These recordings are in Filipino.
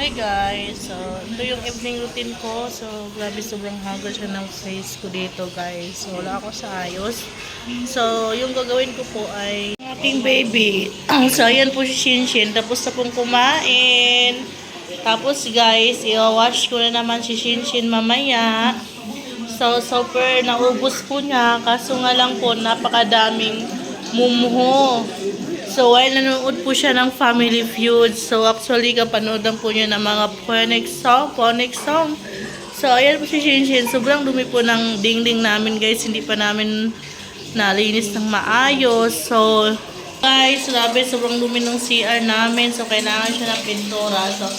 Hi guys, so ito yung evening routine ko. So grabe, sobrang hagod siya ng face ko dito guys. So wala ako sa ayos. So yung gagawin ko po ay aking baby. So ayan po si Shinshin. Tapos na pong kumain. Tapos guys, i-wash ko na naman si Shinshin mamaya. So super naubos po niya. Kaso nga lang po napakadaming mumho. So, while nanonood po siya ng Family Feud, so actually kapanood po niya ng mga phonics song. So, ayan po si Shinshin. Sobrang dumi po ng dingding namin guys. Hindi pa namin nalinis ng maayos. So, guys, grabe, sobrang dumi ng CR namin. So, kailangan siya ng pintura. So,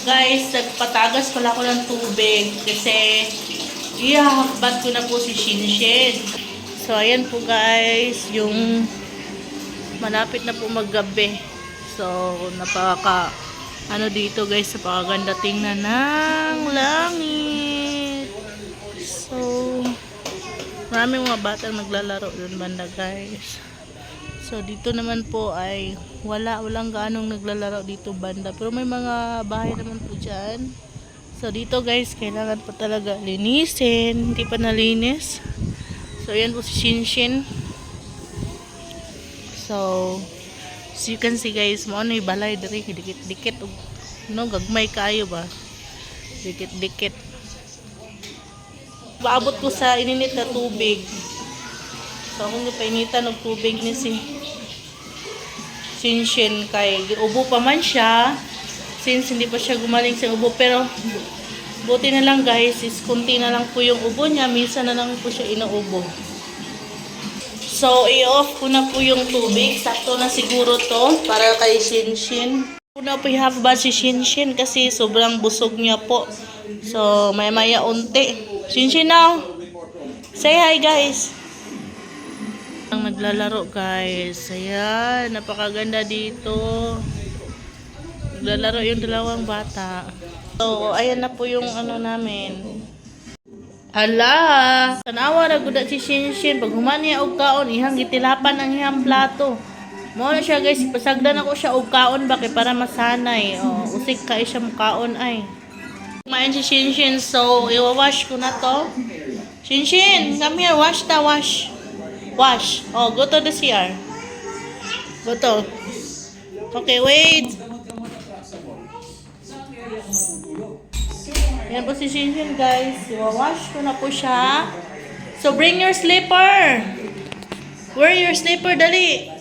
guys, nagpatagas pala ako ng tubig kasi ihahakbat ko na po si Shinshin. So, ayan po guys, yung malapit na po maggabi. So, dito guys, napakaganda tingnan ng langit. So, maraming mga batang naglalaro doon banda guys. So, dito naman po ay walang gaanong naglalaro dito banda. Pero may mga bahay naman po dyan. So, dito guys, kailangan pa talaga linisin. Hindi pa nalinis. So, yan po si Shinshin. So you can see guys, mo ano yung balay diri, dikit-dikit, no, gagmay kayo ba, dikit-dikit. Paabot ko sa ininit na tubig. So kung painitan ng tubig ni si Shinshin kay ubo pa man siya, since hindi pa siya gumaling sa ubo, pero buti na lang guys, is kunti na lang po yung ubo niya, minsan na lang po siya inuubo. So, i-off ko na po yung tubig. Sakto na siguro to para kay Shinshin. Una po i-half bath si Shinshin kasi sobrang busog niya po. So, maya unti. Shinshin now. Say hi guys. Ang naglalaro guys. Ayan, napakaganda dito. Naglalaro yung dalawang bata. So, ayan na po yung ano namin. Hala, tanawa na guda si Shinshin. Pag humani og kaon, ihang gitilapan ang iyang plato. Mo na siya guys, pasagdan ako siya og kaon ba kay para masanay. Usik ka siya mo kaon ay. Kumain si Shinshin, so i-wash ko na to. Shinshin, come here, wash ta, wash. Wash. Oh, go to the CR. Go to. Okay, wait. Yan po si Shinshin guys. I-wash ko na po siya. So bring your slipper. Wear your slipper, dali.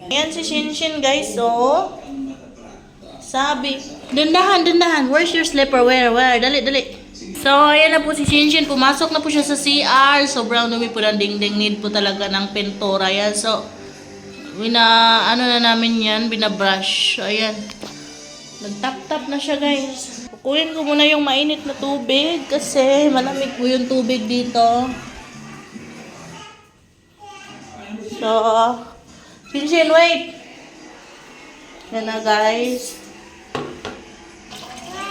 Yan si Shinshin guys. So, sabi. Dandahan. Where's your slipper? Where? Dali. So, ayan na po si Shinshin. Pumasok na po siya sa CR. Sobrang dumi po ng dingding. Need po talaga ng pintura. Yan. So, ano na namin yan. Binabrush. So, ayan. Nagtap-tap na siya guys. Kukunin ko muna yung mainit na tubig kasi malamig po yung tubig dito. So, Shinshin, wait! Yan na guys.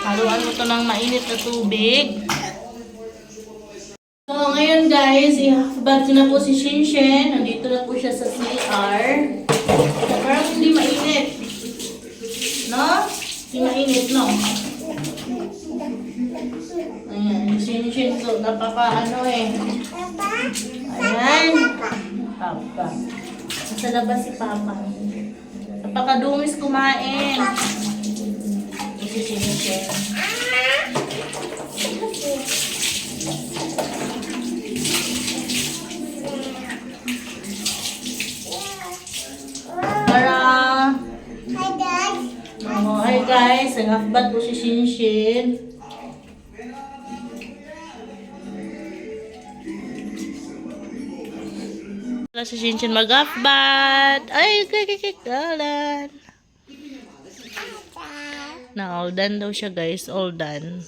Haluan mo to ng mainit na tubig. So, ngayon guys, i-half-bath na po si Shinshin. Nandito na po siya sa CR. Parang hindi mainit. No? Hindi mainit, no? Ayan, Shinshin, so napaka-ano eh. Ayan. Papa. Nasa labas si Papa. Napaka-dumis kumain. Ito si Shinshin. Hi guys, nag-half-bath po si Shinshin. Wala si Shinshin mag-half-bath. Ay, kakalan. Na all done daw siya guys, all done.